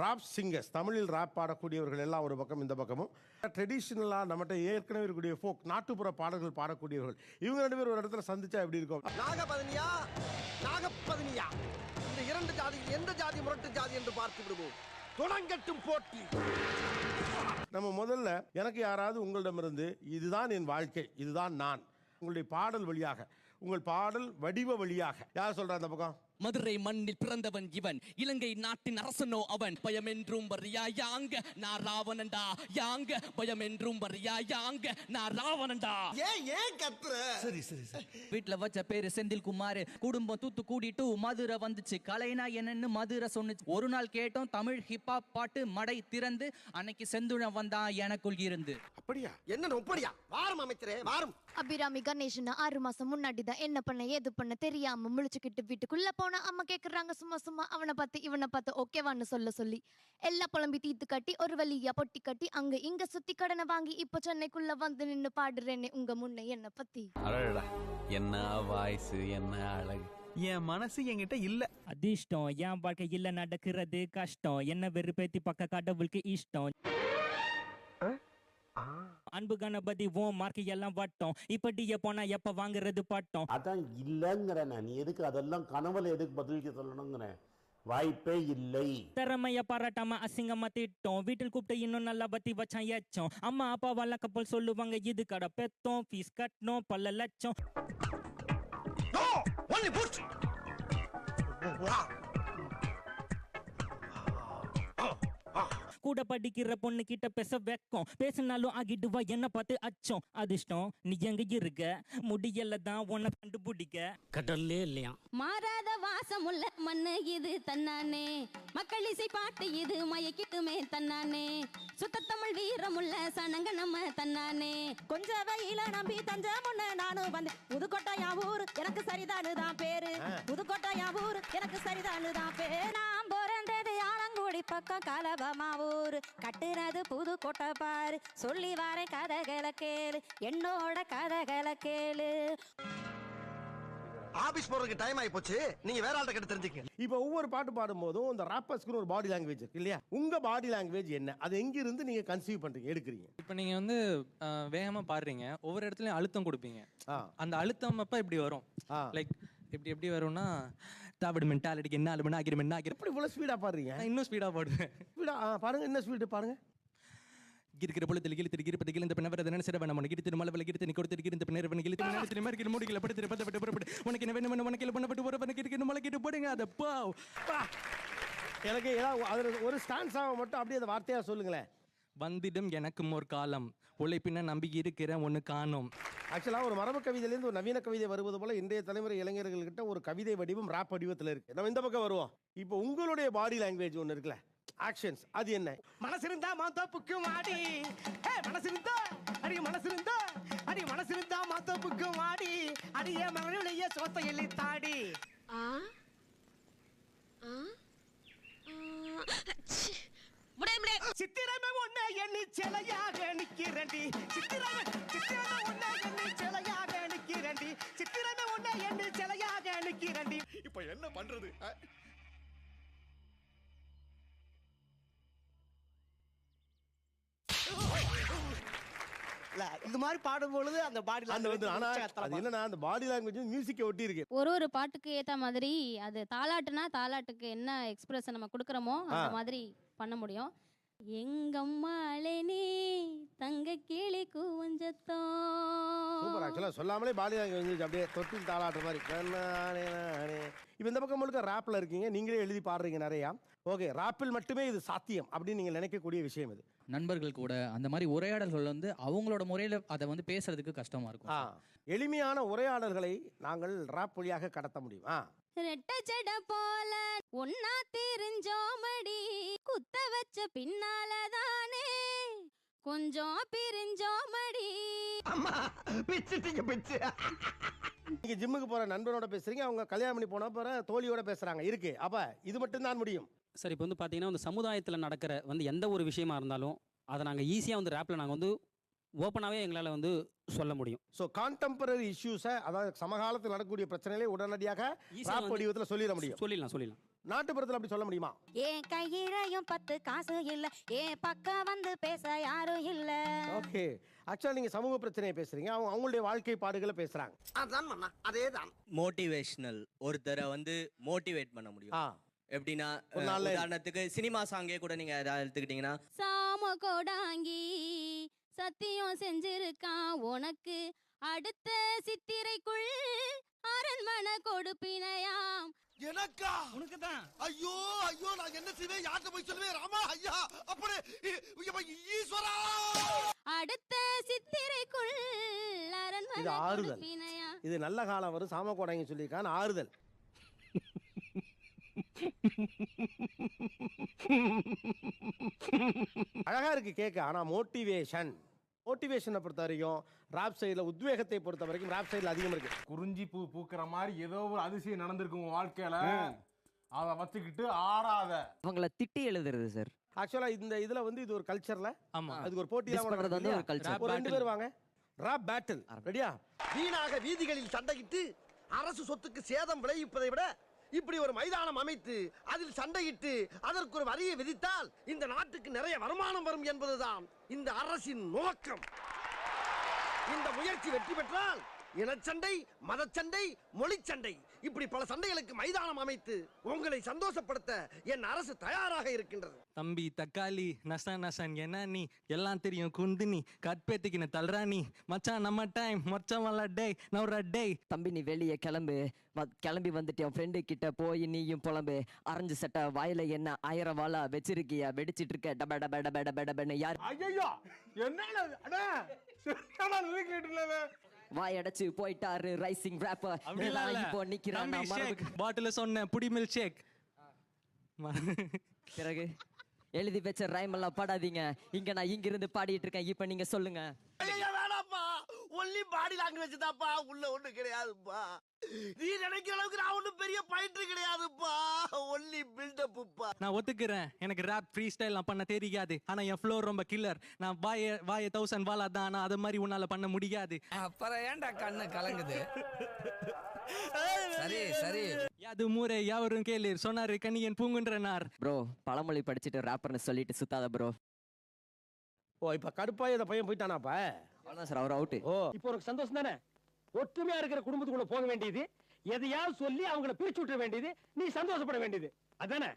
Rap singers, தமிழில் rap பாடக்கூடியவர்கள் எல்லாம் ஒரு பக்கம், இந்த பக்கமும் ட்ரெடிஷ்னலாக நம்மகிட்ட ஏற்கனவே இருக்கக்கூடிய ஃபோக் நாட்டுப்புற பாடல்கள் பாடக்கூடியவர்கள், இவங்க 2 பேரும் ஒரு இடத்துல சந்திச்சா எப்படி இருக்கும்? நாகப்பதினியா இந்த 2 ஜாதியில் எந்த ஜாதி முரட்டு ஜாதி என்று பார்த்து விடுவோம். தொடங்கட்டும் போட்டி. நம்ம முதல்ல எனக்கு யாராவது உங்களிடமிருந்து இதுதான் என் வாழ்க்கை, இதுதான் நான், உங்களுடைய பாடல் வழியாக, உங்கள் பாடல் வடிவ வழியாக யார் சொல்றா அந்த பக்கம்? மதுரை மண்ணில் பிறந்தவன் இவன், இலங்கை நாட்டின் அரசனோ அவன். பயம் என்றும் வரியா யாங்க நான் ராவணன்டா, யாங்க பயம் என்றும் வரியா யாங்க நான் ராவணன்டா. ஏன் கத்துற? சரி சரி சரி. வீட்டுல வச்ச பேரு செந்தில் குமார், குடும்பம் தூத்து கூடிட்டு மதுரை வந்துச்சு. கலைனா என்னன்னு மதுரை சொன்னுச்சு. ஒரு நாள் கேட்டோம் தமிழ் ஹிப்ஹாப் பாட்டு, மடை திறந்து அன்னைக்கு செந்துழ வந்தான் எனக்குள் இருந்து. அப்படியா? என்ன அப்படியா? வாரம் அமைச்சரே வாரம். அபிராமி கணேசன் 6 மாசம் முன்னாடி தான் என்ன பண்ண ஏது பண்ண தெரியாம முழிச்சுக்கிட்டு வீட்டுக்குள்ள போனா அம்மா கேக்குறாங்க சும்மா சும்மா அவனை பார்த்து இவனை பார்த்து ஓகேவான்னு சொல்லி எல்லாம் புலம்பி தீத்து கட்டி ஒரு வழியா பொட்டி கட்டி அங்க இங்க சுத்தி கடனை வாங்கி இப்ப சென்னைக்குள்ள வந்து நின்னு பாடுறேன்னு உங்க முன்ன என்ன பத்தி. அடடா, என்ன வாய்ஸ், என்ன அழகு. என் மனசு என்கிட்ட இல்ல. அதிர்ஷ்டம் என் வாழ்க்கை இல்ல, நடக்கிறது கஷ்டம், என்ன வெறுப்பேத்தி பக்க கடவுளுக்கு இஷ்டம். அன்பு கணபதி ஓ மார்க்கு எல்லாம் வட்டம், இப்படியே போனா எப்ப வாங்குறது பட்டம். அதான் இல்லங்கிற, நீ எதுக்கு அதெல்லாம் கனவுல எதுக்கு பதிலுக்கு சொல்லணுங்கிற? வாய்ப்பே இல்லை. திறமைய பாராட்டாம அசிங்கமா திட்டம், வீட்டில் கூப்பிட்டு இன்னும் நல்லா பத்தி வச்சான் ஏச்சம். அம்மா அப்பா வல்ல கப்பல் சொல்லுவாங்க இது கடை பெத்தோம், ஃபீஸ் கட்டணும் பல லட்சம். கூட படிக்கிற பொண்ணு கிட்ட பேச வைக்கும், பேசினாலும் ஆகிடுவா என்ன பார்த்து அச்சம். அதிர்ஷ்டம் நீ எங்க இருக்க, முடியல தான் உன்னை கண்டுபிடிக்க. கடல்லே இல்லையா மாறாத வாசம் உள்ள மண்ணு இது தன்னானே, மக்கள் இசை பாட்டு இது மயக்கிட்டுமே தன்னானே, சுத்த தமிழ் வீரமுள்ள சனங்க நம்ம தன்னானே. கொஞ்ச வயல நம்பி தஞ்ச முன்ன நானும் வந்தேன், புதுக்கோட்டையா ஊர் எனக்கு சரிதானு தான் பேரு, புதுக்கோட்டையா ஊர் எனக்கு சரிதானு தான் பேரு. நான் பிறந்தது ஆலங்குடி பக்கம் கலபமா ஊர், கட்டுறது புதுக்கோட்டை பாரு, சொல்லி வார கதைகளை கேளு, என்னோட கதைகளை கேளு. ஆபீஸ் போறதுக்கு டைம் ஆயி போச்சு, நீங்க வேற ஆள்கிட்ட கிட்ட தெரிஞ்சுக்க. இப்போ ஒவ்வொரு பாட்டு பாடும்போதும் இந்த ராப்பர்ஸ்க்கு ஒரு பாடி லாங்குவேஜ் இருக்கு இல்லையா? உங்க பாடி லாங்குவேஜ் என்ன? அது எங்க இருந்து நீங்க கன்சீவ் பண்றீங்க, எடுக்கிறீங்க? இப்போ நீங்க வந்து வேகமா பாடுறீங்க, ஒவ்வொரு இடத்துலயும் அழுத்தம் கொடுப்பீங்க. அந்த அழுத்தம் அப்ப இப்படி வரும், லைக் எப்படி வரும்னா தாவடு மென்டாலிட்டிக்கு என்ன ஆளுமனா ஆகிரும் என்ன ஆகிரும். எப்படி இவ்வளவு ஸ்பீடா பாடுறீங்க? இன்னும் ஸ்பீடா பாடுவேன். ஸ்பீடா பாருங்க, என்ன ஸ்பீடு பாருங்க. இருக்கிற பொழுது கிழித்து இருப்பது கிழிந்த பின்னவரது நினைச்சிட வேணாம், உனக்கு கிழித்து மலை கிழித்து நீ கொடுத்து இந்த பின்னர் கிழித்து நினைத்து மாதிரி மூடிகளை படுத்து பத்து புறப்பட்டு உனக்கு என்ன வேணும் உனக்கு பண்ணப்பட்டு ஒரு கிட்டு மலை கிட்டு போடுங்க. அதை எனக்கு ஏதாவது ஒரு ஸ்டான்ஸாக மட்டும் அப்படியே அந்த வார்த்தையா சொல்லுங்களேன். வந்திடும் எனக்கும் ஒரு காலம், உழைப்பின நம்பி இருக்கிற ஒன்று காணும். ஆக்சுவலாக ஒரு மரபு கவிதையிலேருந்து ஒரு நவீன கவிதை வருவது போல இன்றைய தலைமுறை இளைஞர்கள்கிட்ட ஒரு கவிதை வடிவம் ராப் வடிவத்தில் இருக்கு. நம்ம இந்த பக்கம் வருவோம். இப்போ உங்களுடைய பாடி லாங்குவேஜ் ஒன்று இருக்குல்ல, ஆக்ஷன்ஸ், அது என்ன? மனசிருந்தா மாத்தோப்புக்கு மாடி, மனசிருந்தா அடி மனசிருந்தா அடி மனசிருந்தா மாத்தோப்புக்கு மாடி, அடிய மகனுடைய சோத்தை எள்ளி தாடி. சித்திரமே ஒன்ன எண்ணி சிலையாக நிக்கிறண்டி, சித்திரமே ஒன்ன எண்ணி சிலையாக நிக்கிறண்டி, சித்திரமே ஒன்ன எண்ணி சிலையாக நிக்கிறண்டி. இப்ப என்ன பண்றது? இந்த மாதிரி பாடும் பொழுது அந்த பாடி அந்த பாடி லாங்குவேஜ் மியூசிக்கை ஒட்டி இருக்கு. ஒரு பாட்டுக்கு ஏத்த மாதிரி அது தாலாட்டுனா தாலாட்டுக்கு என்ன எக்ஸ்பிரஸ் நம்ம கொடுக்கறோமோ அந்த மாதிரி பண்ண முடியும். எங்கம்மாளே நீ தங்க கிளி கூவஞ்சத்தோ. சூப்பர். ஆக்சுவலா சொல்லாமலே பாடி லாங்குவேஜ் அப்படியே தொட்டில் தாளாட்டுற மாதிரி. இப்போ இந்த பக்கம் முழுக்க ராப்ல இருக்கீங்க, நீங்களே எழுதி பாடுறீங்க நிறையா. ஓகே, ராப்பில் மட்டுமே இது சாத்தியம் அப்படின்னு நீங்க நினைக்கக்கூடிய விஷயம் இது. நண்பர்கள் கூட அந்த மாதிரி உரையாடல்கள் வந்து அவங்களோட முறையில அதை வந்து பேசுறதுக்கு கஷ்டமா இருக்கும். எளிமையான உரையாடல்களை நாங்கள் ராப் வழியாக கடத்த முடியும். ரெட்ட ஜட போல ஒன்னா தெரிஞ்சோமடி, குத்த வச்ச பின்னாலதானே கொஞ்சம் பிரிஞ்சோமடி. நீங்க ஜிம்முக்கு போற நண்பனோட பேசுறீங்க, அவங்க கல்யாணம் பண்ணி போன போற தோழியோட பேசுறாங்க இருக்கு. அப்ப இது மட்டும் தான் முடியும். சார் இப்போ வந்து பார்த்தீங்கன்னா வந்து சமுதாயத்தில் நடக்கிற வந்து எந்த ஒரு விஷயமா இருந்தாலும் அதை நாங்கள் ஈஸியாக வந்து ரேப்பில் நாங்கள் வந்து ஓப்பனாகவே எங்களால் வந்து சொல்ல முடியும். ஸோ கான்டெம்பரரி இஷ்யூஸை, அதாவது சமகாலத்தில் நடக்கக்கூடிய பிரச்சனைகளை உடனடியாக ராப் வடிவத்தில் சொல்லிட முடியும். சொல்லிடலாம். நாட்டுப்புறத்துல அப்படி சொல்ல முடியுமா? என் கையிலையும் 10 காசு இல்ல, என் பக்கம் வந்து பேச யாரும் இல்ல. ஓகே, ஆக்சுவலா நீங்க சமூக பிரச்சனையை பேசுறீங்க, அவங்க அவங்களுடைய வாழ்க்கை பாடுகளை பேசுறாங்க. அதான் மண்ணா, அதேதான். மோட்டிவேஷனல் ஒருத்தரை வந்து மோட்டிவேட் பண்ண முடியும். எப்படின்னா உதாரணத்துக்கு சினிமா சாங்கே கூட நீங்க ஏதாவது எடுத்துக்கிட்டீங்கன்னா, சாம கோடாங்கி சத்தியம் செஞ்சிருக்கான் உனக்கு அடுத்த சித்திரைக்குள் அரண்மனை கொடுப்பினையாம். எனக்கா? உனக்கு தான். ஐயோ ஐயோ, நான் என்ன செய்வேன், யார்கிட்ட போய் சொல்லுவேன்? ராமா ஐயா, அப்படி ஈஸ்வரா. அடுத்த சித்திரைக்குள் இது அரண்மனை ஆறுதல். கொடுப்பினையாம். இது நல்ல காலம் வரும் சாம கோடாங்க சொல்லியிருக்கான், ஆறுதல். அழகா இருக்கு கேட்க. ஆனா மோட்டிவேஷனை பொறுத்த வரைக்கும் ராப் சைடுல, உத்வேகத்தை பொறுத்த வரைக்கும் ராப் சைடுல அதிகம் இருக்கு. குறிஞ்சி பூ பூக்கிற மாதிரி ஏதோ ஒரு அதிசயம் நடந்திருக்கு உங்க வாழ்க்கையில, அதை வச்சுக்கிட்டு ஆடாத. அவங்கள திட்டி எழுதுறது சார். ஆக்சுவலா இந்த இதுல வந்து இது ஒரு கல்ச்சர்ல, ஆமா, அதுக்கு ஒரு போட்டி தான் பண்றது வந்து ஒரு கல்ச்சர். ஒரு 2 பேர் வாங்க, ராப் பேட்டில் ரெடியா? வீணாக வீதிகளில் சண்டையிட்டு அரசு சொத்துக்கு சேதம் விளைவிப்பதை விட இப்படி ஒரு மைதானம் அமைத்து அதில் சண்டையிட்டு அதற்கு ஒரு வரியை விதித்தால் இந்த நாட்டுக்கு நிறைய வருமானம் வரும் என்பதுதான் இந்த அரசின் நோக்கம். இந்த முயற்சி வெற்றி பெற்றால் இனச்சண்டை, மதச்சண்டை, மொழிச்சண்டை, இப்படி பல சண்டைகளுக்கு மைதானம் அமைத்து உங்களை சந்தோஷப்படுத்த என் அரசு தயாராக இருக்கின்றது. தம்பி தக்காளி நசன் நசன் என்ன நீ எல்லாம் தெரியும் குந்தினி கற்பேத்துக்கின தல்றானி மச்சான் நம்ம டைம் மச்சான் வல்ல டே நவர டே. தம்பி நீ வெளியே கிளம்பி வந்துட்டு என் ஃப்ரெண்டு கிட்ட போய் நீயும் புலம்பு. அரைஞ்சு சட்டை வாயில என்ன 1000 வாழா வச்சிருக்கியா, வெடிச்சிட்டு இருக்க டப டப டப டப டபன்னு யார்? ஐயோ என்ன வாயடைச்சு போயிட்டாரு ரைசிங் ராப்பர். இப்போ நிக்கிறான் பாட்டில சொன்ன புடி மில்க் ஷேக். பிறகு எழுதி வச்ச ரைம் எல்லாம் பாடாதீங்க, இங்க நான் இங்க இருந்து பாடிட்டு இருக்கேன், இப்ப நீங்க சொல்லுங்க. வேணாப்பா, ஒன்லி பாடி லாங்குவேஜ் தான்ப்பா, உள்ள ஒண்ணு கிடையாதுப்பா. நீ நினைக்கிற அளவுக்கு நான் ஒண்ணும் பெரிய பயிற்று கிடையாதுப்பா, ஒன்லி பில்டப்புப்பா. நான் ஒத்துக்கிறேன், எனக்கு ரேப் ஃப்ரீ ஸ்டைல் நான் பண்ண தெரியாது, ஆனா என் ஃப்ளோ ரொம்ப கில்லர். நான் வாய 1000 வாலா தான், ஆனா அது மாதிரி உன்னால பண்ண முடியாது. அப்புறம் ஏன்டா கண்ணு கலங்குது? சரி சரி, யாது மூரே யாவரும் கேளு சொன்னாரு கண்ணியன் பூங்குன்றனார். ப்ரோ பழமொழி படிச்சுட்டு ராப்பர்னு சொல்லிட்டு சுத்தாத ப்ரோ. ஓ இப்ப கடுப்பாய் இந்த பையன் போயிட்டானாப்பா? அவ்வளவுதான் சார், அவர் அவுட். ஓ இப்போ உனக்கு சந்தோஷம் தானே? ஒற்றுமையா இருக்கிற குடும்பத்துக்குள்ள போக வேண்டியது, எதையாவது சொல்லி அவங்கள பிரிச்சு விட்டுற வேண்டியது, நீ சந்தோஷப்பட வேண்டியது அதானே?